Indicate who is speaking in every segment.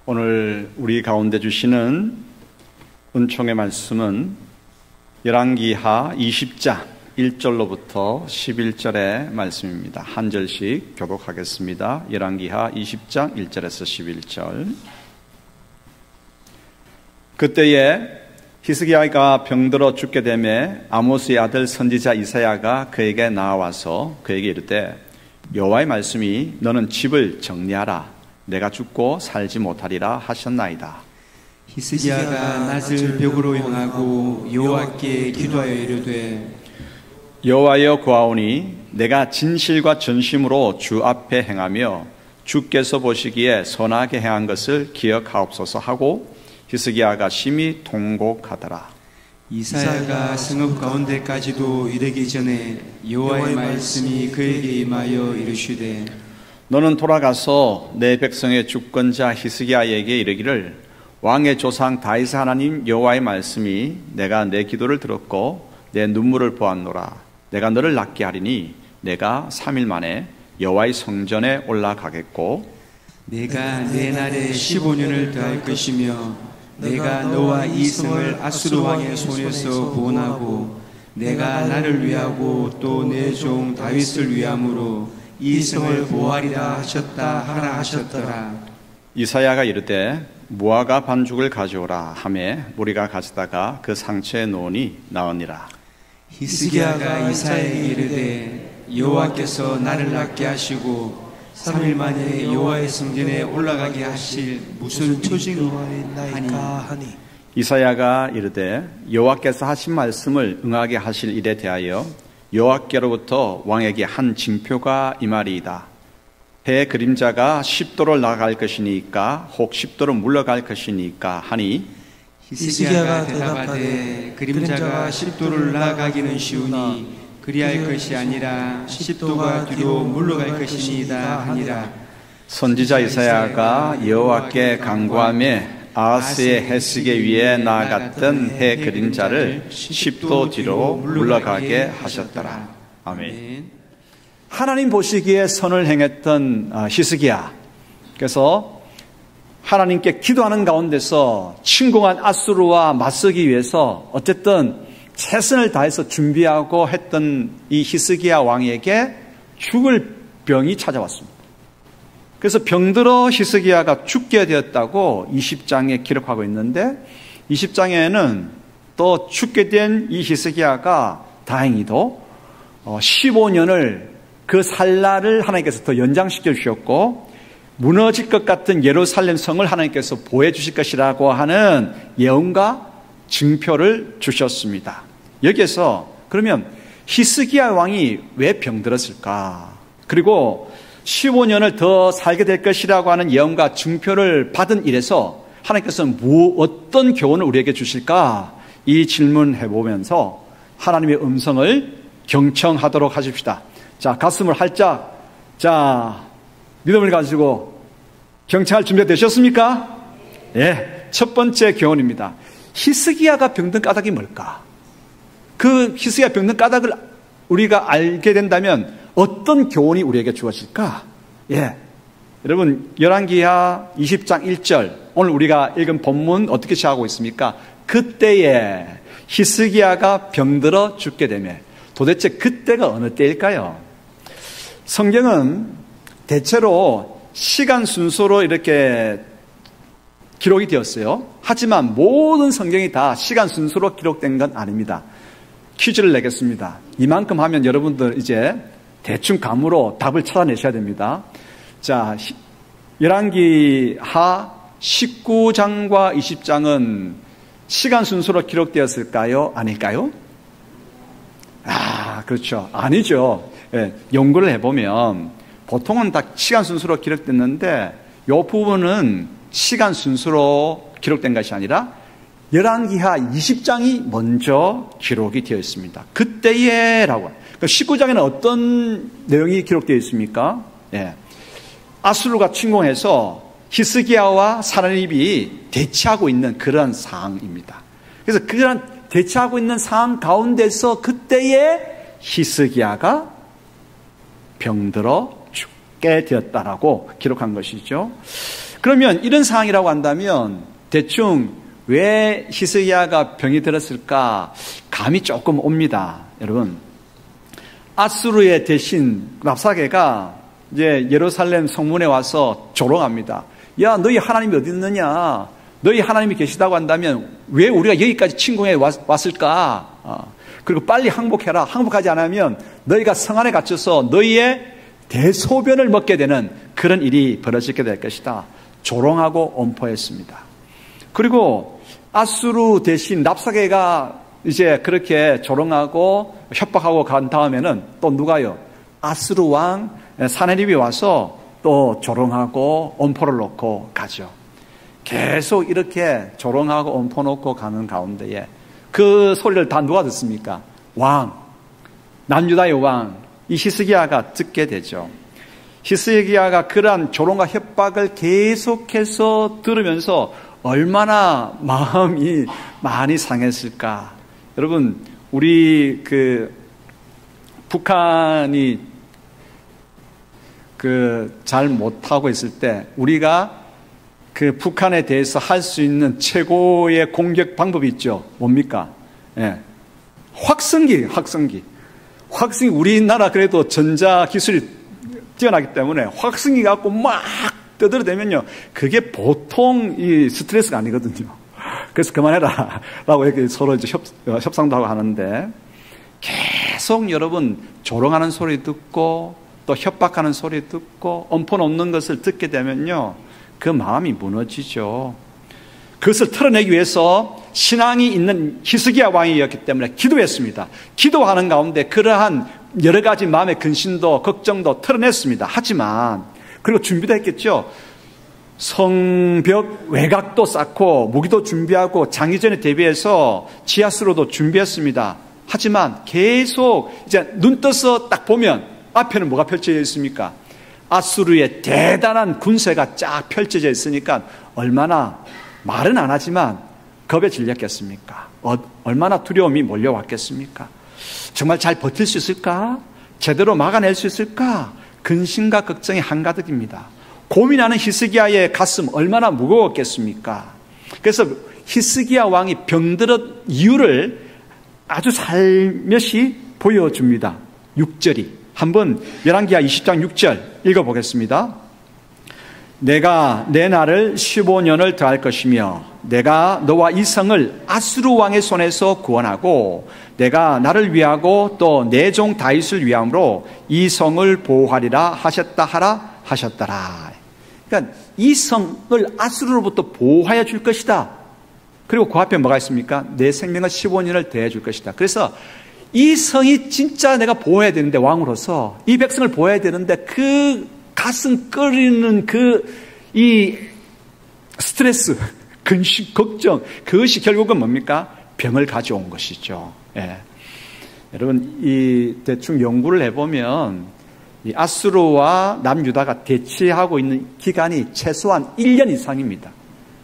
Speaker 1: 오늘 우리 가운데 주시는 은총의 말씀은 열왕기하 20장 1절로부터 11절의 말씀입니다. 한 절씩 교독하겠습니다. 열왕기하 20장 1절에서 11절. 그때에 히스기야가 병들어 죽게 되매 아모스의 아들 선지자 이사야가 그에게 나와서 그에게 이르되 여호와의 말씀이 너는 집을 정리하라. 내가 죽고 살지 못하리라 하셨나이다.
Speaker 2: 히스기야가 낯을 벽으로 향하고 여호와께 기도하여 이르되
Speaker 1: 여호와여 구하오니 내가 진실과 전심으로 주 앞에 행하며 주께서 보시기에 선하게 행한 것을 기억하옵소서 하고 히스기야가 심히 통곡하더라.
Speaker 2: 이사야가 성읍 가운데까지도 이르기 전에 여호와의 말씀이 그에게 임하여 이르시되
Speaker 1: 너는 돌아가서 내 백성의 주권자 히스기야에게 이르기를 왕의 조상 다윗의 하나님 여호와의 말씀이 내가 내 기도를 들었고 내 눈물을 보았노라. 내가 너를 낫게 하리니 내가 3일 만에 여호와의 성전에 올라가겠고
Speaker 2: 내가 내 날에 15년을 더할 것이며 내가 너와 이 성을 아수르 왕의 손에서 구원하고 내가 나를 위하고 또 내 종 다윗을 위함으로 이 성을 보호하리라 하셨더라.
Speaker 1: 이사야가 이르되 무화과 반죽을 가져오라 하매 무리가 가져다가 그 상처에 놓으니 나으니라.
Speaker 2: 히스기야가 이사야에게 이르되 여호와께서 나를 낫게 하시고 3일 만에 여호와의 성전에 올라가게 하실 무슨 초징이나이까 하니
Speaker 1: 이사야가 이르되 여호와께서 하신 말씀을 응하게 하실 일에 대하여 여호와께로부터 왕에게 한 징표가 임하리이다. 해 그림자가 10도를 나아갈 것이니까 혹 10도로 물러갈 것이니까 하니
Speaker 2: 히스기야가 대답하되 그림자가 10도를 나아가기는 쉬우니 그리할 것이 아니라 10도가 뒤로 물러갈 것이니이다 하니라.
Speaker 1: 선지자 이사야가 여호와께 간구하며 아하스의 해시계 위에 나아갔던 해 그림자를 10도 뒤로 물러가게 하셨더라. 아멘. 하나님 보시기에 선을 행했던 히스기야. 그래서 하나님께 기도하는 가운데서 침공한 아수르와 맞서기 위해서 어쨌든 최선을 다해서 준비하고 했던 이 히스기야 왕에게 죽을 병이 찾아왔습니다. 그래서 병들어 히스기야가 죽게 되었다고 20장에 기록하고 있는데 20장에는 또 죽게 된 이 히스기야가 다행히도 15년을 그 살날을 하나님께서 더 연장시켜 주셨고 무너질 것 같은 예루살렘 성을 하나님께서 보호해 주실 것이라고 하는 예언과 증표를 주셨습니다. 여기에서 그러면 히스기야 왕이 왜 병들었을까? 그리고 15년을 더 살게 될 것이라고 하는 예언과 증표를 받은 일에서 하나님께서는 어떤 교훈을 우리에게 주실까? 이 질문해 보면서 하나님의 음성을 경청하도록 하십시다. 자, 가슴을 활짝, 자, 믿음을 가지고 경청할 준비가 되셨습니까? 예, 첫 번째 교훈입니다. 히스기야가 병든 까닭이 뭘까? 그 히스기야 병든 까닭을 우리가 알게 된다면 어떤 교훈이 우리에게 주어질까? 예, 여러분 열왕기하 20장 1절 오늘 우리가 읽은 본문 어떻게 시작하고 있습니까? 그때에 히스기야가 병들어 죽게 되며 도대체 그때가 어느 때일까요? 성경은 대체로 시간 순서로 이렇게 기록이 되었어요. 하지만 모든 성경이 다 시간 순서로 기록된 건 아닙니다. 퀴즈를 내겠습니다. 이만큼 하면 여러분들 이제 대충 감으로 답을 찾아내셔야 됩니다. 자, 열왕기하 19장과 20장은 시간 순서로 기록되었을까요? 아닐까요? 그렇죠. 아니죠. 예, 연구를 해보면 보통은 다 시간 순서로 기록됐는데 이 부분은 시간 순서로 기록된 것이 아니라 열왕기하 20장이 먼저 기록이 되어 있습니다. 그때에라고. 19장에는 어떤 내용이 기록되어 있습니까? 예. 아수르가 침공해서 히스기야와 사라닙이 대치하고 있는 그런 상황입니다. 그래서 그런 대치하고 있는 상황 가운데서 그때에 히스기야가 병들어 죽게 되었다라고 기록한 것이죠. 그러면 이런 상황이라고 한다면 대충 왜 히스기야가 병이 들었을까 감이 조금 옵니다. 여러분, 아수르의 대신 랍사게가 이제 예루살렘 성문에 와서 조롱합니다. 야, 너희 하나님이 어디 있느냐? 너희 하나님이 계시다고 한다면 왜 우리가 여기까지 침공해 왔을까? 그리고 빨리 항복해라. 항복하지 않으면 너희가 성 안에 갇혀서 너희의 대소변을 먹게 되는 그런 일이 벌어지게 될 것이다. 조롱하고 엄포했습니다. 그리고 아수르 대신 랍사게가 이제 그렇게 조롱하고 협박하고 간 다음에는 또 누가요? 아수르 왕 사네립이 와서 또 조롱하고 엄포를 놓고 가죠. 계속 이렇게 조롱하고 엄포 놓고 가는 가운데에 그 소리를 다 누가 듣습니까? 왕, 남유다의 왕, 이 히스기야가 듣게 되죠. 히스기야가 그러한 조롱과 협박을 계속해서 들으면서 얼마나 마음이 많이 상했을까. 여러분, 우리 북한이 잘 못하고 있을 때 우리가 북한에 대해서 할 수 있는 최고의 공격 방법이 있죠. 뭡니까? 예. 확성기. 우리나라 그래도 전자 기술이 뛰어나기 때문에 확성기 갖고 막 떠들어대면요. 그게 보통 이 스트레스가 아니거든요. 그래서 그만해라. 라고 이렇게 서로 이제 협상도 하고 하는데 계속 여러분 조롱하는 소리 듣고 또 협박하는 소리 듣고 엄포 놓는 것을 듣게 되면요. 그 마음이 무너지죠. 그것을 털어내기 위해서 신앙이 있는 히스기야 왕이었기 때문에 기도했습니다. 기도하는 가운데 그러한 여러 가지 마음의 근심도 걱정도 털어냈습니다. 하지만 그리고 준비도 했겠죠. 성벽 외곽도 쌓고 무기도 준비하고 장기전에 대비해서 지하수로도 준비했습니다. 하지만 계속 이제 눈 떠서 딱 보면 앞에는 뭐가 펼쳐져 있습니까? 아수르의 대단한 군세가 쫙 펼쳐져 있으니까 얼마나 말은 안 하지만 겁에 질렸겠습니까? 얼마나 두려움이 몰려왔겠습니까? 정말 잘 버틸 수 있을까? 제대로 막아낼 수 있을까? 근심과 걱정이 한가득입니다. 고민하는 히스기야의 가슴 얼마나 무거웠겠습니까? 그래서 히스기야 왕이 병들은 이유를 아주 살며시 보여줍니다. 6절이. 한번 열왕기하 20장 6절 읽어보겠습니다. 내가 내 날을 15년을 더할 것이며 내가 너와 이 성을 아수르 왕의 손에서 구원하고 내가 나를 위하고 또 내 종 다윗을 위함으로 이 성을 보호하리라 하셨다 하라 하셨더라. 그러니까 이 성을 아수르로부터 보호하여 줄 것이다. 그리고 그 앞에 뭐가 있습니까? 내 생명을 15년을 더해 줄 것이다. 그래서 이 성이 진짜 내가 보호해야 되는데 왕으로서 이 백성을 보호해야 되는데 그 가슴 끓이는 이 스트레스, 근심, 걱정 그것이 결국은 뭡니까? 병을 가져온 것이죠. 예. 여러분 이 대충 연구를 해보면 이 아수르와 남유다가 대치하고 있는 기간이 최소한 1년 이상입니다.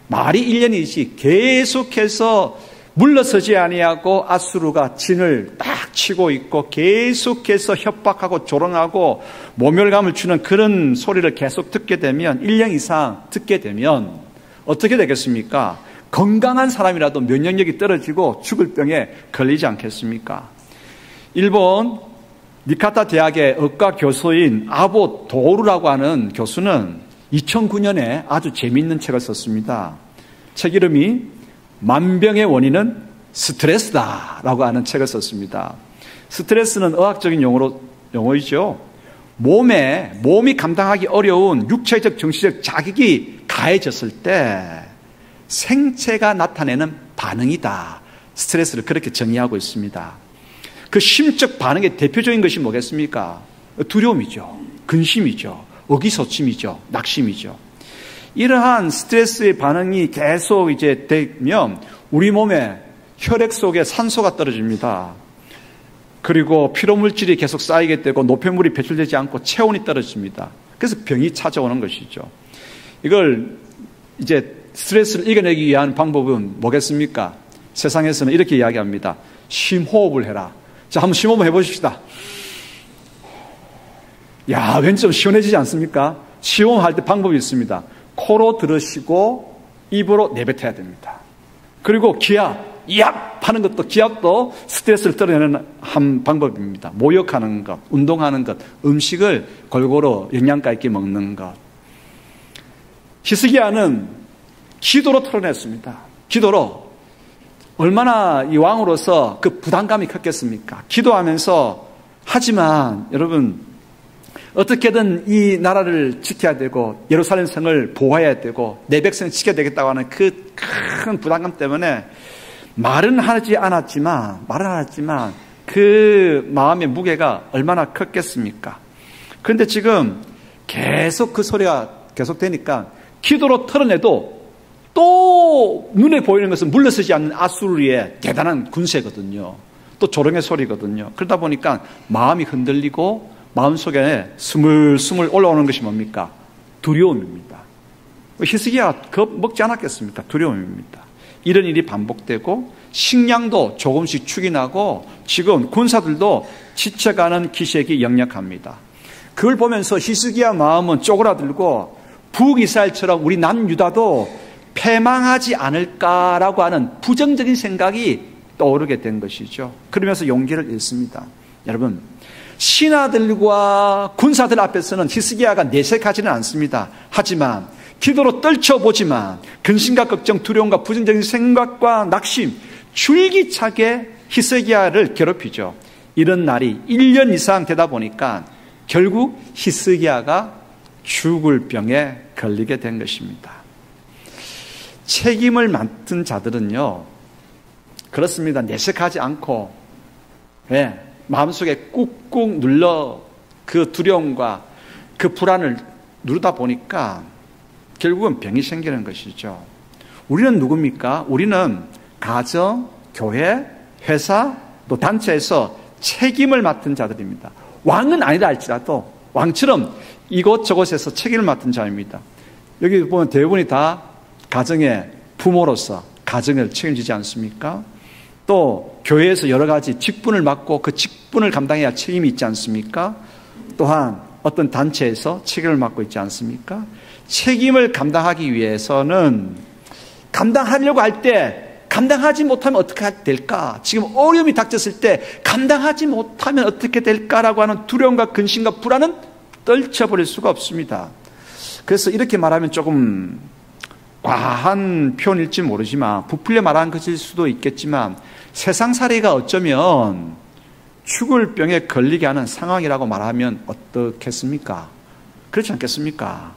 Speaker 1: 말이 1년이지 계속해서 물러서지 아니하고 아수르가 진을 딱 치고 있고 계속해서 협박하고 조롱하고 모멸감을 주는 그런 소리를 계속 듣게 되면 1년 이상 듣게 되면 어떻게 되겠습니까? 건강한 사람이라도 면역력이 떨어지고 죽을 병에 걸리지 않겠습니까? 일본 니카타 대학의 의과 교수인 아보 도루라고 하는 교수는 2009년에 아주 재미있는 책을 썼습니다. 책 이름이 만병의 원인은 스트레스다라고 하는 책을 썼습니다. 스트레스는 의학적인 용어이죠. 몸이 감당하기 어려운 육체적, 정신적 자극이 가해졌을 때 생체가 나타내는 반응이다. 스트레스를 그렇게 정의하고 있습니다. 그 심적 반응의 대표적인 것이 뭐겠습니까? 두려움이죠. 근심이죠. 의기소침이죠. 낙심이죠. 이러한 스트레스의 반응이 계속 이제 되면 우리 몸에 혈액 속에 산소가 떨어집니다. 그리고 피로물질이 계속 쌓이게 되고 노폐물이 배출되지 않고 체온이 떨어집니다. 그래서 병이 찾아오는 것이죠. 이걸 이제 스트레스를 이겨내기 위한 방법은 뭐겠습니까? 세상에서는 이렇게 이야기합니다. 심호흡을 해라. 자, 한번 심호흡 해보십시다. 야, 왠지 좀 시원해지지 않습니까? 심호흡할 때 방법이 있습니다. 코 코로 들으시고 입으로 내뱉어야 됩니다. 그리고 기합, 하는 것도 기합도 스트레스를 떨어내는 한 방법입니다. 모욕하는 것, 운동하는 것, 음식을 골고루 영양가 있게 먹는 것. 히스기야는 기도로 털어냈습니다. 기도로. 얼마나 이 왕으로서 그 부담감이 컸겠습니까? 기도하면서, 하지만 여러분 어떻게든 이 나라를 지켜야 되고 예루살렘 성을 보호해야 되고 내 백성을 지켜야 되겠다고 하는 그 큰 부담감 때문에 말은 하지 않았지만 그 마음의 무게가 얼마나 컸겠습니까? 그런데 지금 계속 그 소리가 계속되니까 기도로 털어내도 또 눈에 보이는 것은 물러서지 않는 아수르의 대단한 군세거든요. 또 조롱의 소리거든요. 그러다 보니까 마음이 흔들리고 마음속에 스물스물 올라오는 것이 뭡니까? 두려움입니다. 히스기야가 겁먹지 않았겠습니까? 두려움입니다. 이런 일이 반복되고 식량도 조금씩 축이 나고 지금 군사들도 지쳐가는 기색이 역력합니다. 그걸 보면서 히스기야 마음은 쪼그라들고 북이스라엘처럼 우리 남유다도 패망하지 않을까라고 하는 부정적인 생각이 떠오르게 된 것이죠. 그러면서 용기를 잃습니다. 여러분, 신하들과 군사들 앞에서는 히스기야가 내색하지는 않습니다. 하지만 기도로 떨쳐보지만 근심과 걱정, 두려움과 부정적인 생각과 낙심, 줄기차게 히스기야를 괴롭히죠. 이런 날이 1년 이상 되다 보니까 결국 히스기야가 죽을 병에 걸리게 된 것입니다. 책임을 맡은 자들은요, 그렇습니다. 내색하지 않고 마음속에 꾹꾹 눌러 그 두려움과 그 불안을 누르다 보니까 결국은 병이 생기는 것이죠. 우리는 누굽니까? 우리는 가정, 교회, 회사, 또 단체에서 책임을 맡은 자들입니다. 왕은 아니다 할지라도 왕처럼 이곳저곳에서 책임을 맡은 자입니다. 여기 보면 대부분이 다 가정의 부모로서 가정을 책임지지 않습니까? 또 교회에서 여러 가지 직분을 맡고 그 직분을 감당해야 할 책임이 있지 않습니까? 또한 어떤 단체에서 책임을 맡고 있지 않습니까? 책임을 감당하기 위해서는 감당하려고 할 때 감당하지 못하면 어떻게 될까? 지금 어려움이 닥쳤을 때 감당하지 못하면 어떻게 될까라고 하는 두려움과 근심과 불안은 떨쳐버릴 수가 없습니다. 그래서 이렇게 말하면 조금 과한 표현일지 모르지만 부풀려 말한 것일 수도 있겠지만 세상살이가 어쩌면 죽을 병에 걸리게 하는 상황이라고 말하면 어떻겠습니까? 그렇지 않겠습니까?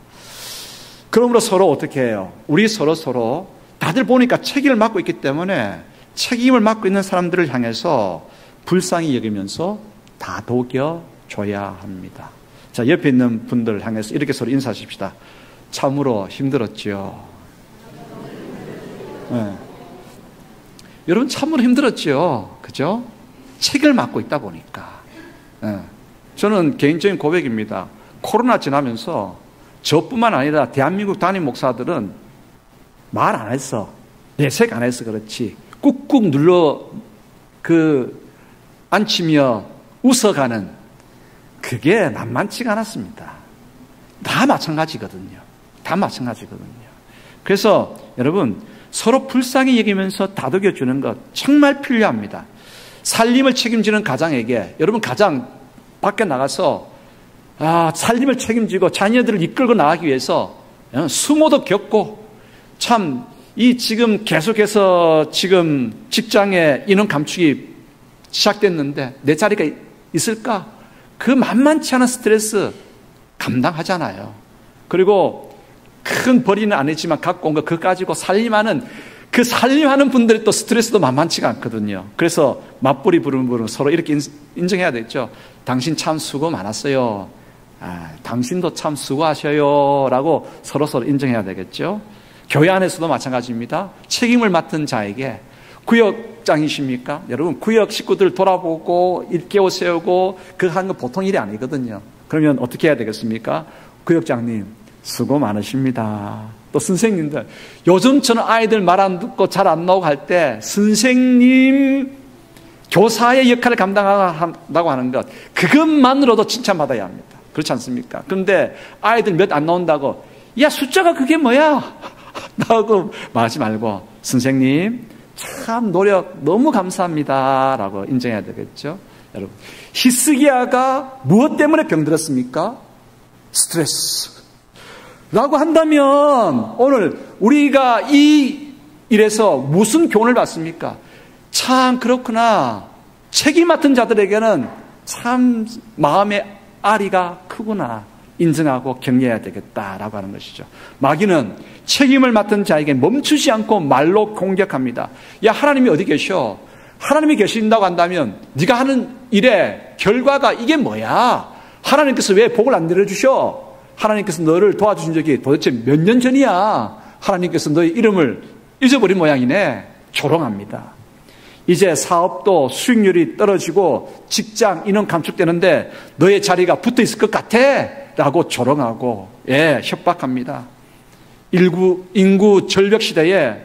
Speaker 1: 그러므로 서로 어떻게 해요? 우리 서로 다들 보니까 책임을 맡고 있기 때문에 책임을 맡고 있는 사람들을 향해서 불쌍히 여기면서 다독여줘야 합니다. 자, 옆에 있는 분들을 향해서 이렇게 서로 인사하십시다. 참으로 힘들었죠. 네. 여러분 참으로 힘들었죠. 그죠? 책임을 맡고 있다 보니까. 네. 저는 개인적인 고백입니다. 코로나 지나면서 저뿐만 아니라 대한민국 담임 목사들은 말 안 했어. 내색 안 했어. 그렇지. 꾹꾹 눌러 앉히며 웃어가는 그게 만만치가 않았습니다. 다 마찬가지거든요. 그래서 여러분 서로 불쌍히 여기면서 다독여주는 것 정말 필요합니다. 살림을 책임지는 가장에게 여러분 가장 밖에 나가서 살림을 책임지고 자녀들을 이끌고 나가기 위해서 수모도 겪고 참 이 지금 계속해서 지금 직장에 인원 감축이 시작됐는데 내 자리가 있을까? 그 만만치 않은 스트레스 감당하잖아요. 그리고 큰 벌이는 아니지만 갖고 온 거 그거 가지고 살림하는 분들의 또 스트레스도 만만치가 않거든요. 그래서 맞불이 부르는 분은 서로 이렇게 인정해야 되겠죠. 당신 참 수고 많았어요. 당신도 참 수고하셔요. 라고 서로 인정해야 되겠죠. 교회 안에서도 마찬가지입니다. 책임을 맡은 자에게 구역장이십니까? 여러분 구역 식구들 돌아보고 일깨워 세우고 그거 하는 거 보통 일이 아니거든요. 그러면 어떻게 해야 되겠습니까? 구역장님 수고 많으십니다. 또 선생님들 요즘처럼 아이들 말 안 듣고 잘 안 나오고 할 때 선생님 교사의 역할을 감당한다고 하는 것 그것만으로도 칭찬받아야 합니다. 그렇지 않습니까? 그런데 아이들 몇 안 나온다고 야, 숫자가 그게 뭐야? 라고 말하지 말고, 선생님, 참 노력 너무 감사합니다. 라고 인정해야 되겠죠. 여러분, 히스기야가 무엇 때문에 병들었습니까? 스트레스. 라고 한다면 오늘 우리가 이 일에서 무슨 교훈을 받습니까? 참 그렇구나. 책임 맡은 자들에게는 참 마음의 아리가 크구나. 인정하고 격려해야 되겠다라고 하는 것이죠. 마귀는 책임을 맡은 자에게 멈추지 않고 말로 공격합니다. 야, 하나님이 어디 계셔? 하나님이 계신다고 한다면 네가 하는 일의 결과가 이게 뭐야? 하나님께서 왜 복을 안 내려주셔? 하나님께서 너를 도와주신 적이 도대체 몇 년 전이야? 하나님께서 너의 이름을 잊어버린 모양이네. 조롱합니다. 이제 사업도 수익률이 떨어지고 직장 인원 감축되는데 너의 자리가 붙어 있을 것 같아? 라고 조롱하고 협박합니다. 인구 절벽 시대에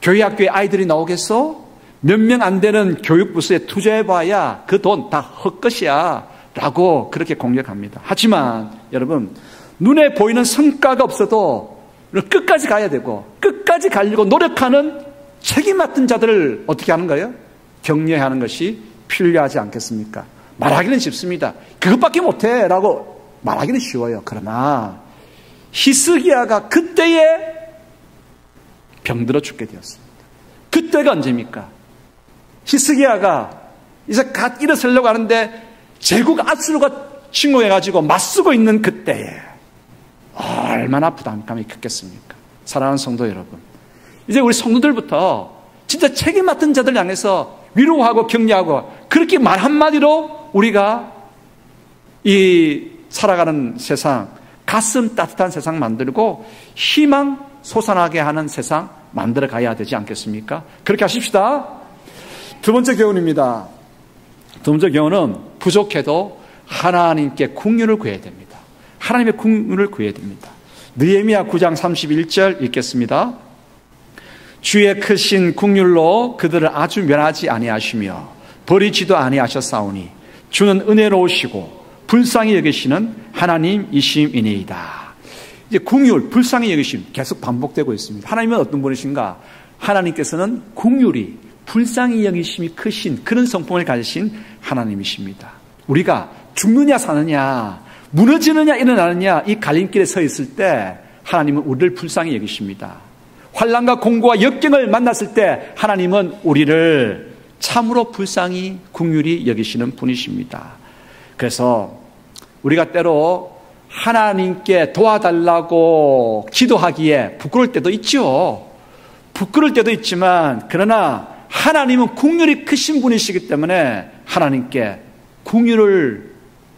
Speaker 1: 교회 학교에 아이들이 나오겠어? 몇 명 안 되는 교육부서에 투자해봐야 그 돈 다 헛것이야 라고 그렇게 공격합니다. 하지만 여러분, 눈에 보이는 성과가 없어도 끝까지 가야 되고 끝까지 가려고 노력하는 책임 맡은 자들을 어떻게 하는 거예요? 격려해야 하는 것이 필요하지 않겠습니까? 말하기는 쉽습니다. 그것밖에 못해 라고 말하기는 쉬워요. 그러나 히스기야가 그때에 병들어 죽게 되었습니다. 그때가 언제입니까? 히스기야가 이제 갓 일어서려고 하는데 제국 아수르가 침공해가지고 맞서고 있는 그때에 얼마나 부담감이 컸겠습니까? 사랑하는 성도 여러분, 이제 우리 성도들부터 진짜 책임 맡은 자들 향해서 위로하고 격려하고 그렇게 말 한마디로 우리가 이 살아가는 세상, 가슴 따뜻한 세상 만들고 희망 솟아나게 하는 세상 만들어 가야 되지 않겠습니까? 그렇게 하십시다. 두 번째 교훈입니다. 두 번째 교훈은 부족해도 하나님께 긍휼을 구해야 됩니다. 하나님의 긍휼을 구해야 됩니다. 느헤미야 9장 31절 읽겠습니다. 주의 크신 긍휼로 그들을 아주 멸하지 아니하시며 버리지도 아니하셨사오니 주는 은혜로우시고 불쌍히 여기시는 하나님이심이니이다. 이제 긍휼, 불쌍히 여기심 계속 반복되고 있습니다. 하나님은 어떤 분이신가? 하나님께서는 긍휼이, 불쌍히 여기심이 크신 그런 성품을 가지신 하나님이십니다. 우리가 죽느냐 사느냐, 무너지느냐 일어나느냐 이 갈림길에 서 있을 때 하나님은 우리를 불쌍히 여기십니다. 환난과 공고와 역경을 만났을 때 하나님은 우리를 참으로 불쌍히 긍휼히 여기시는 분이십니다. 그래서 우리가 때로 하나님께 도와달라고 기도하기에 부끄러울 때도 있죠. 부끄러울 때도 있지만 그러나 하나님은 긍휼이 크신 분이시기 때문에 하나님께 긍휼을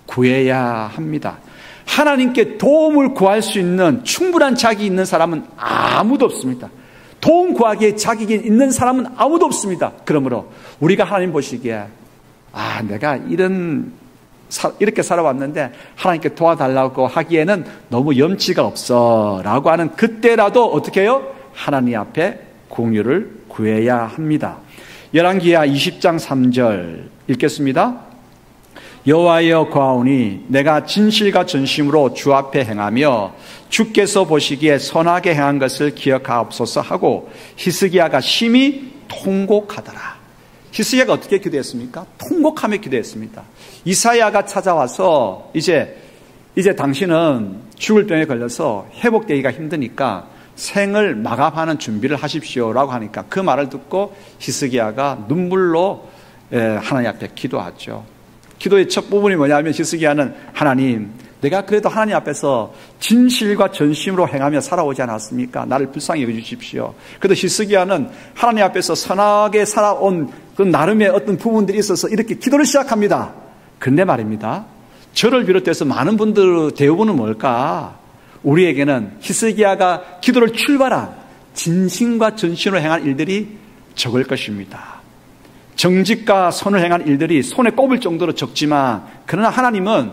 Speaker 1: 구해야 합니다. 하나님께 도움을 구할 수 있는 충분한 자격이 있는 사람은 아무도 없습니다. 도움 구하기에 자격이 있는 사람은 아무도 없습니다. 그러므로 우리가 하나님 보시기에 내가 이렇게 살아왔는데 하나님께 도와달라고 하기에는 너무 염치가 없어 라고 하는 그때라도 어떻게 해요? 하나님 앞에 긍휼을 구해야 합니다. 열왕기하 20장 3절 읽겠습니다. 여호와여 구하오니 내가 진실과 전심으로 주 앞에 행하며 주께서 보시기에 선하게 행한 것을 기억하옵소서 하고 히스기야가 심히 통곡하더라. 히스기야가 어떻게 기도했습니까? 통곡하며 기도했습니다. 이사야가 찾아와서 이제 당신은 죽을 병에 걸려서 회복되기가 힘드니까 생을 마감하는 준비를 하십시오라고 하니까 그 말을 듣고 히스기야가 눈물로 하나님 앞에 기도하죠. 기도의 첫 부분이 뭐냐면 히스기야는 하나님, 내가 그래도 하나님 앞에서 진실과 전심으로 행하며 살아오지 않았습니까? 나를 불쌍히 여겨주십시오. 그래도 히스기야는 하나님 앞에서 선하게 살아온 그 나름의 어떤 부분들이 있어서 이렇게 기도를 시작합니다. 근데 말입니다, 저를 비롯해서 많은 분들 대부분은 뭘까? 우리에게는 히스기야가 기도를 출발한 진심과 전심으로 행한 일들이 적을 것입니다. 정직과 선을 행한 일들이 손에 꼽을 정도로 적지만 그러나 하나님은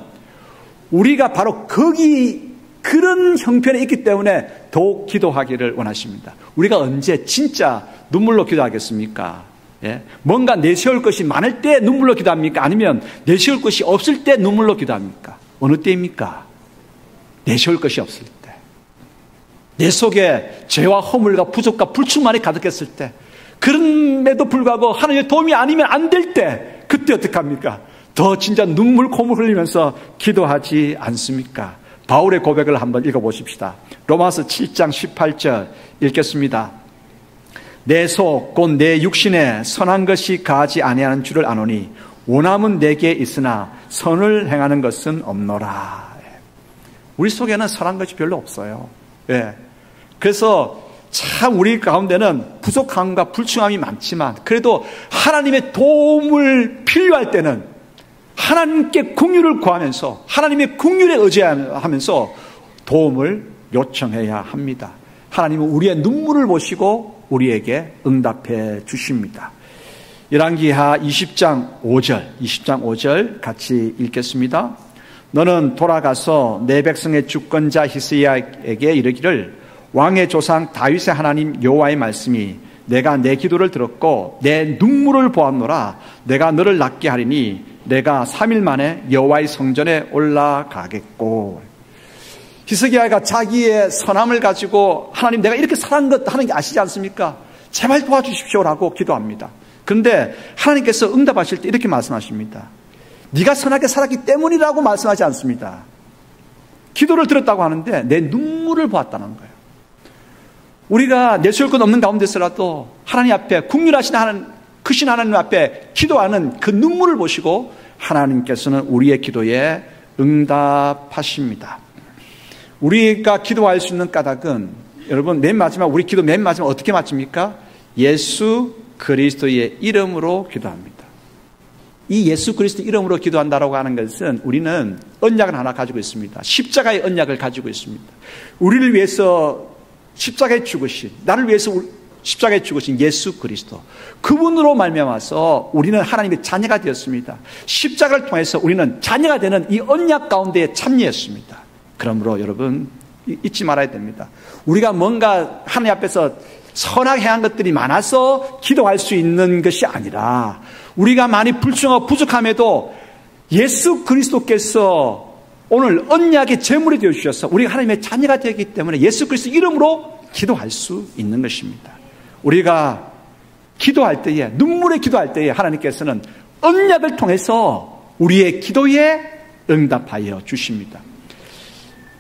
Speaker 1: 우리가 바로 그런 형편에 있기 때문에 더욱 기도하기를 원하십니다. 우리가 언제 진짜 눈물로 기도하겠습니까? 뭔가 내세울 것이 많을 때 눈물로 기도합니까? 아니면 내세울 것이 없을 때 눈물로 기도합니까? 어느 때입니까? 내세울 것이 없을 때.
Speaker 3: 내 속에 죄와 허물과 부족과 불충만이 가득했을 때, 그럼에도 불구하고 하나님의 도움이 아니면 안 될 때, 그때 어떡합니까? 더 진짜 눈물 콧물 흘리면서 기도하지 않습니까? 바울의 고백을 한번 읽어보십시다. 로마서 7장 18절 읽겠습니다. 내 속 곧 내 육신에 선한 것이 가하지 아니하는 줄을 아노니 원함은 내게 있으나 선을 행하는 것은 없노라. 우리 속에는 선한 것이 별로 없어요. 예. 그래서 참 우리 가운데는 부족함과 불충함이 많지만, 그래도 하나님의 도움을 필요할 때는 하나님께 긍휼을 구하면서 하나님의 긍휼에 의지하면서 도움을 요청해야 합니다. 하나님은 우리의 눈물을 보시고 우리에게 응답해 주십니다. 열왕기하 20장 5절 같이 읽겠습니다. 너는 돌아가서 내 백성의 주권자 히스기야에게 이르기를 왕의 조상 다윗의 하나님 여호와의 말씀이 내가 내 기도를 들었고 내 눈물을 보았노라. 내가 너를 낫게 하리니 내가 3일 만에 여호와의 성전에 올라가겠고. 히스기야가 자기의 선함을 가지고 하나님 내가 이렇게 선한 것 하는 게 아시지 않습니까? 제발 도와주십시오라고 기도합니다. 그런데 하나님께서 응답하실 때 이렇게 말씀하십니다. 네가 선하게 살았기 때문이라고 말씀하지 않습니다. 기도를 들었다고 하는데 내 눈물을 보았다는 거예요. 우리가 내세울 것 없는 가운데서라도 하나님 앞에 긍휼하신 하나님, 크신 하나님 앞에 기도하는 그 눈물을 보시고 하나님께서는 우리의 기도에 응답하십니다. 우리가 기도할 수 있는 까닭은, 여러분, 맨 마지막, 우리 기도 맨 마지막 어떻게 마칩니까? 예수 그리스도의 이름으로 기도합니다. 이 예수 그리스도 이름으로 기도한다라고 하는 것은 우리는 언약을 하나 가지고 있습니다. 십자가의 언약을 가지고 있습니다. 우리를 위해서 십자가에 죽으신, 나를 위해서 십자가에 죽으신 예수 그리스도, 그분으로 말미암아서 우리는 하나님의 자녀가 되었습니다. 십자가를 통해서 우리는 자녀가 되는 이 언약 가운데에 참여했습니다. 그러므로 여러분 잊지 말아야 됩니다. 우리가 뭔가 하나님 앞에서 선하게 한 것들이 많아서 기도할 수 있는 것이 아니라, 우리가 많이 불충하고 부족함에도 예수 그리스도께서 오늘 언약의 제물이 되어주셔서 우리가 하나님의 자녀가 되기 때문에 예수 그리스도 이름으로 기도할 수 있는 것입니다. 우리가 기도할 때에, 눈물에 기도할 때에 하나님께서는 언약을 통해서 우리의 기도에 응답하여 주십니다.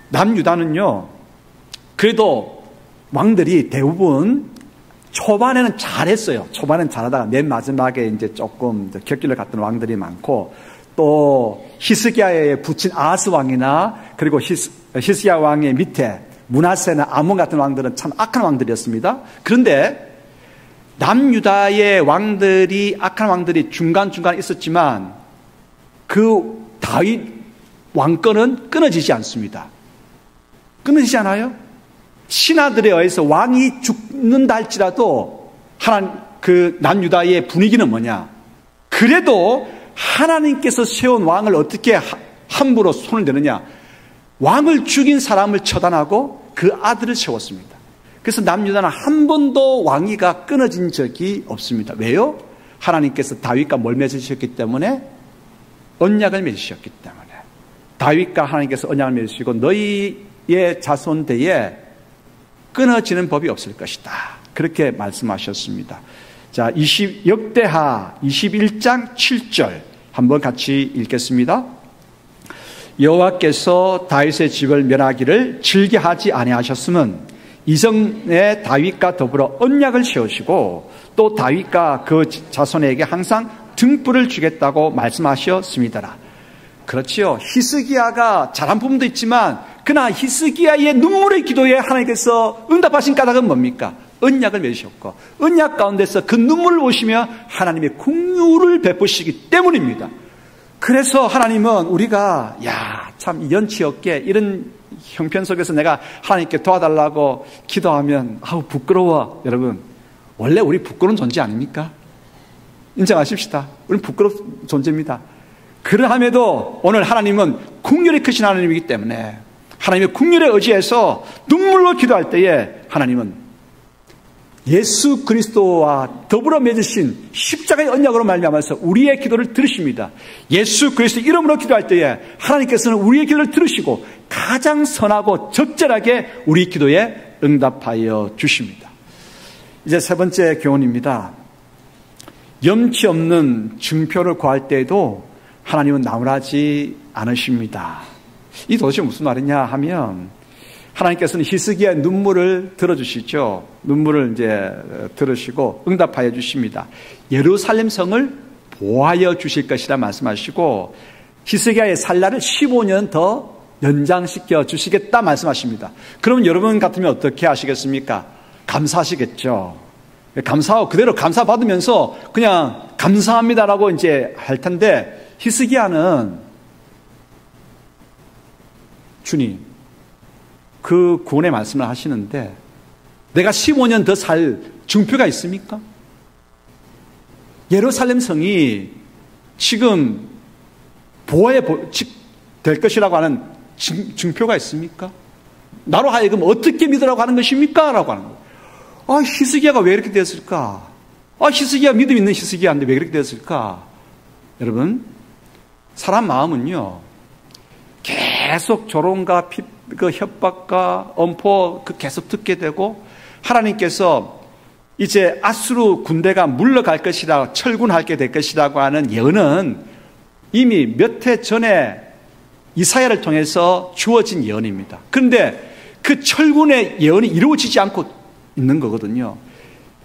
Speaker 3: 남유다는요, 그래도 왕들이 대부분 초반에는 잘했어요. 초반에는 잘하다가 맨 마지막에 이제 조금 격길을 갔던 왕들이 많고, 또 히스기야의 부친 아하스 왕이나 그리고 히스기야 왕의 밑에 므낫세나 아몬 같은 왕들은 참 악한 왕들이었습니다. 그런데 남유다의 왕들이, 악한 왕들이 중간중간 있었지만 그 다윗 왕권은 끊어지지 않습니다. 끊어지지 않아요? 신하들에 의해서 왕이 죽는다 할지라도 그 남유다의 분위기는 뭐냐? 그래도 하나님께서 세운 왕을 어떻게 함부로 손을 대느냐? 왕을 죽인 사람을 처단하고 그 아들을 세웠습니다. 그래서 남유다는 한 번도 왕위가 끊어진 적이 없습니다. 왜요? 하나님께서 다윗과 뭘 맺으셨기 때문에? 언약을 맺으셨기 때문에. 다윗과 하나님께서 언약을 맺으시고 너희의 자손대에 끊어지는 법이 없을 것이다. 그렇게 말씀하셨습니다. 자, 역대하 21장 7절 한번 같이 읽겠습니다. 여호와께서 다윗의 집을 멸하기를 즐겨하지 아니하셨음은 이전에 다윗과 더불어 언약을 세우시고 또 다윗과 그 자손에게 항상 등불을 주겠다고 말씀하셨습니다. 그렇지요. 히스기야가 잘한 부분도 있지만 그러나 히스기야의 눈물의 기도에 하나님께서 응답하신 까닭은 뭡니까? 언약을 맺으셨고 언약 가운데서 그 눈물을 보시며 하나님의 긍휼을 베푸시기 때문입니다. 그래서 하나님은 우리가 참 연치 없게 이런 형편 속에서 내가 하나님께 도와달라고 기도하면 부끄러워. 여러분, 원래 우리 부끄러운 존재 아닙니까? 인정하십시다. 우리는 부끄러운 존재입니다. 그러함에도 오늘 하나님은 긍휼이 크신 하나님이기 때문에 하나님의 긍휼에 의지해서 눈물로 기도할 때에 하나님은 예수 그리스도와 더불어 맺으신 십자가의 언약으로 말미암아서 우리의 기도를 들으십니다. 예수 그리스도 이름으로 기도할 때에 하나님께서는 우리의 기도를 들으시고 가장 선하고 적절하게 우리 기도에 응답하여 주십니다. 이제 세 번째 교훈입니다. 염치 없는 증표를 구할 때에도 하나님은 나무라지 않으십니다. 이 도대체 무슨 말이냐 하면 하나님께서는 히스기야의 눈물을 들어주시죠. 눈물을 이제 들으시고 응답하여 주십니다. 예루살렘 성을 보호하여 주실 것이라 말씀하시고 히스기야의 살날을 15년 더 연장시켜 주시겠다 말씀하십니다. 그럼 여러분 같으면 어떻게 하시겠습니까? 감사하시겠죠. 감사하고 그대로 감사받으면서 그냥 감사합니다라고 이제 할 텐데 히스기야는 주님 그 구원의 말씀을 하시는데 내가 15년 더 살 증표가 있습니까? 예루살렘 성이 지금 보호해 될 것이라고 하는 증표가 있습니까? 나로 하여금 어떻게 믿으라고 하는 것입니까? 라고 하는 거예요. 히스기야가 왜 이렇게 되었을까? 히스기야 믿음 있는 히스기야인데 왜 그렇게 되었을까? 여러분, 사람 마음은요, 계속 조롱과 협박과 엄포 계속 듣게 되고 하나님께서 이제 아수르 군대가 물러갈 것이라 철군하게 될 것이라고 하는 예언은 이미 몇 해 전에 이사야를 통해서 주어진 예언입니다. 그런데 그 철군의 예언이 이루어지지 않고 있는 거거든요.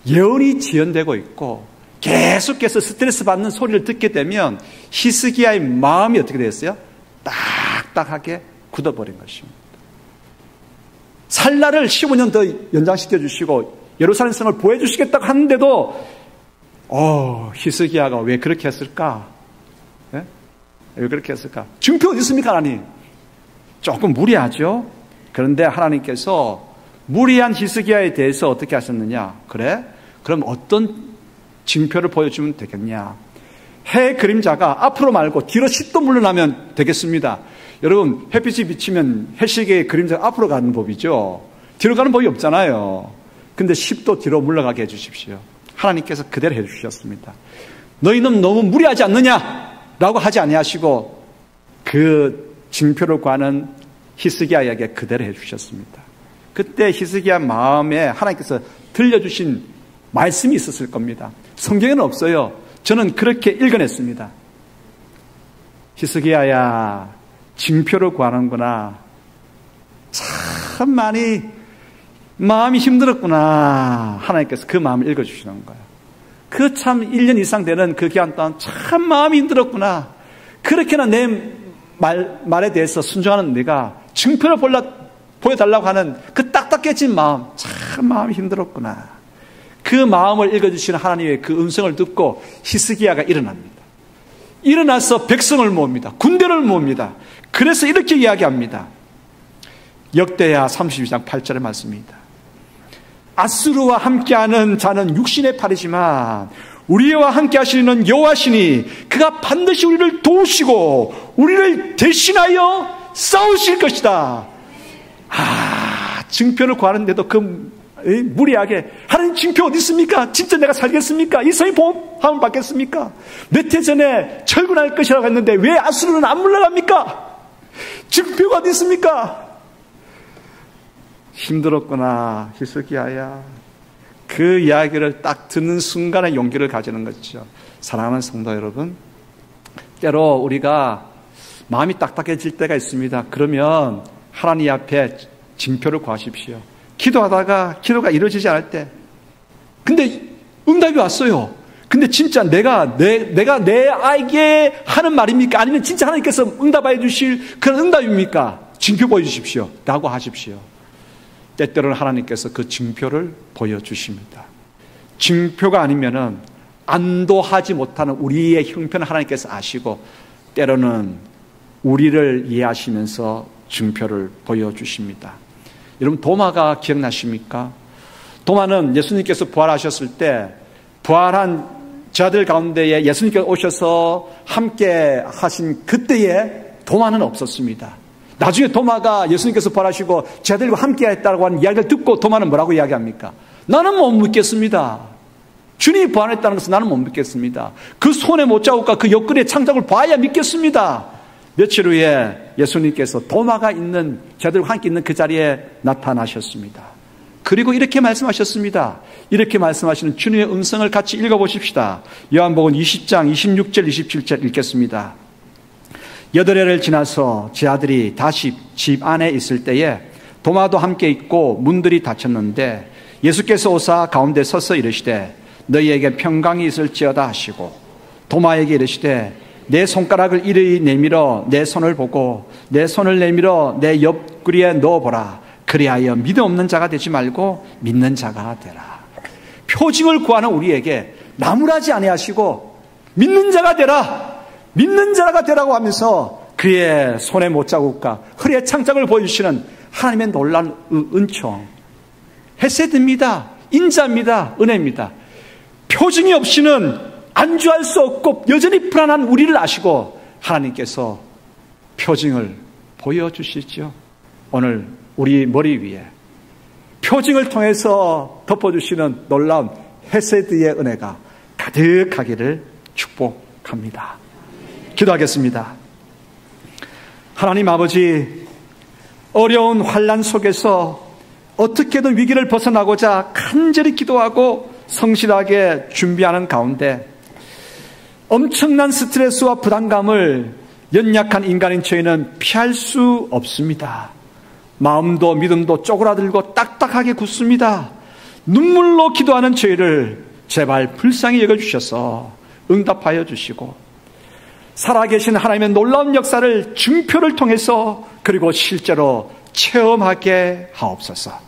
Speaker 3: 예언이 지연되고 있고 계속해서 스트레스 받는 소리를 듣게 되면 히스기야의 마음이 어떻게 되었어요? 딱딱하게 굳어버린 것입니다. 살날을 15년 더 연장시켜 주시고 예루살렘 성을 보호해 주시겠다고 하는데도 히스기야가 왜 그렇게 했을까? 네? 왜 그렇게 했을까? 증표 어디 있습니까, 하나님? 조금 무리하죠? 그런데 하나님께서 무리한 히스기야에 대해서 어떻게 하셨느냐? 그래? 그럼 어떤 징표를 보여주면 되겠냐? 해 그림자가 앞으로 말고 뒤로 10도 물러나면 되겠습니다. 여러분, 햇빛이 비치면 해시계의 그림자가 앞으로 가는 법이죠. 뒤로 가는 법이 없잖아요. 근데 10도 뒤로 물러가게 해주십시오. 하나님께서 그대로 해주셨습니다. 너희는 너무 무리하지 않느냐? 라고 하지 아니하시고 그 징표를 구하는 히스기야에게 그대로 해주셨습니다. 그때 히스기야 마음에 하나님께서 들려주신 말씀이 있었을 겁니다. 성경에는 없어요. 저는 그렇게 읽어냈습니다. 히스기야야, 징표를 구하는구나. 참 많이 마음이 힘들었구나. 하나님께서 그 마음을 읽어주시는 거예요. 그 참 1년 이상 되는 그 기간 동안 참 마음이 힘들었구나. 그렇게나 내 말에 대해서 순종하는 내가 증표를 보여달라고 하는 그 딱딱해진 마음, 참 마음이 힘들었구나. 그 마음을 읽어주시는 하나님의 그 음성을 듣고 히스기야가 일어납니다. 일어나서 백성을 모읍니다. 군대를 모읍니다. 그래서 이렇게 이야기합니다. 역대하 32장 8절의 말씀입니다. 아수르와 함께하는 자는 육신의 팔이지만 우리와 함께 하시는 여호와시니 그가 반드시 우리를 도우시고 우리를 대신하여 싸우실 것이다. 증표를 구하는데도 무리하게 하나님 증표 어디 있습니까? 진짜 내가 살겠습니까? 이 성이 보험을 받겠습니까? 몇 해 전에 철군할 것이라고 했는데 왜 아수르는 안 물러갑니까? 증표가 어디 있습니까? 힘들었구나, 히스기야야. 그 이야기를 딱 듣는 순간에 용기를 가지는 것이죠. 사랑하는 성도 여러분, 때로 우리가 마음이 딱딱해질 때가 있습니다. 그러면 하나님 앞에 징표를 구하십시오. 기도하다가 기도가 이루어지지 않을 때, 근데 응답이 왔어요. 근데 진짜 내가 내 아이에게 하는 말입니까? 아니면 진짜 하나님께서 응답해 주실 그런 응답입니까? 징표 보여주십시오. 라고 하십시오. 때때로는 하나님께서 그 징표를 보여주십니다. 징표가 아니면은 안도하지 못하는 우리의 형편을 하나님께서 아시고 때로는 우리를 이해하시면서 징표를 보여주십니다. 여러분, 도마가 기억나십니까? 도마는 예수님께서 부활하셨을 때 부활한 저들 가운데에 예수님께서 오셔서 함께 하신 그때에 도마는 없었습니다. 나중에 도마가 예수님께서 부활하시고 저들과 함께 했다고 하는 이야기를 듣고 도마는 뭐라고 이야기합니까? 나는 못 믿겠습니다. 주님이 부활했다는 것은 나는 못 믿겠습니다. 그 손의 못자국과 그 옆구리의 창작을 봐야 믿겠습니다. 며칠 후에 예수님께서 도마가 있는 저들과 함께 있는 그 자리에 나타나셨습니다. 그리고 이렇게 말씀하셨습니다. 이렇게 말씀하시는 주님의 음성을 같이 읽어보십시다. 요한복음 20장 26절 27절 읽겠습니다. 8해를 지나서 제 아들이 다시 집 안에 있을 때에 도마도 함께 있고 문들이 닫혔는데 예수께서 오사 가운데 서서 이르시되 너희에게 평강이 있을지어다 하시고 도마에게 이르시되 내 손가락을 이리 내밀어 내 손을 보고 내 손을 내밀어 내 옆구리에 넣어보라. 그리하여 믿음 없는 자가 되지 말고 믿는 자가 되라. 표징을 구하는 우리에게 나무라지 아니하시고 믿는 자가 되라. 믿는 자가 되라고 하면서 그의 손에 못자국과 허리에 창작을 보여주시는 하나님의 놀라운 은총, 헤세드입니다. 인자입니다. 은혜입니다. 표징이 없이는 안주할 수 없고 여전히 불안한 우리를 아시고 하나님께서 표징을 보여주시죠. 오늘 우리 머리 위에 표징을 통해서 덮어주시는 놀라운 헤세드의 은혜가 가득하기를 축복합니다. 기도하겠습니다. 하나님 아버지, 어려운 환난 속에서 어떻게든 위기를 벗어나고자 간절히 기도하고 성실하게 준비하는 가운데 엄청난 스트레스와 부담감을 연약한 인간인 저희는 피할 수 없습니다. 마음도 믿음도 쪼그라들고 딱딱하게 굳습니다. 눈물로 기도하는 저희를 제발 불쌍히 여겨주셔서 응답하여 주시고 살아계신 하나님의 놀라운 역사를 증표를 통해서 그리고 실제로 체험하게 하옵소서.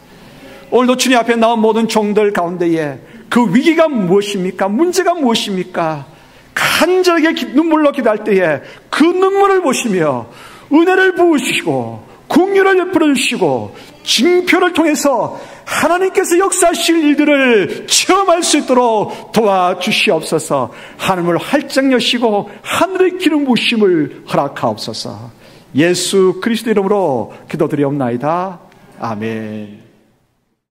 Speaker 3: 오늘도 주님 앞에 나온 모든 종들 가운데에 그 위기가 무엇입니까? 문제가 무엇입니까? 간절하게 눈물로 기도할 때에 그 눈물을 보시며 은혜를 부으시고 긍휼을 베풀어 주시고 징표를 통해서 하나님께서 역사하실 일들을 체험할 수 있도록 도와주시옵소서. 하늘을 활짝 여시고 하늘의 기름 부으심을 허락하옵소서. 예수 그리스도 이름으로 기도드리옵나이다. 아멘.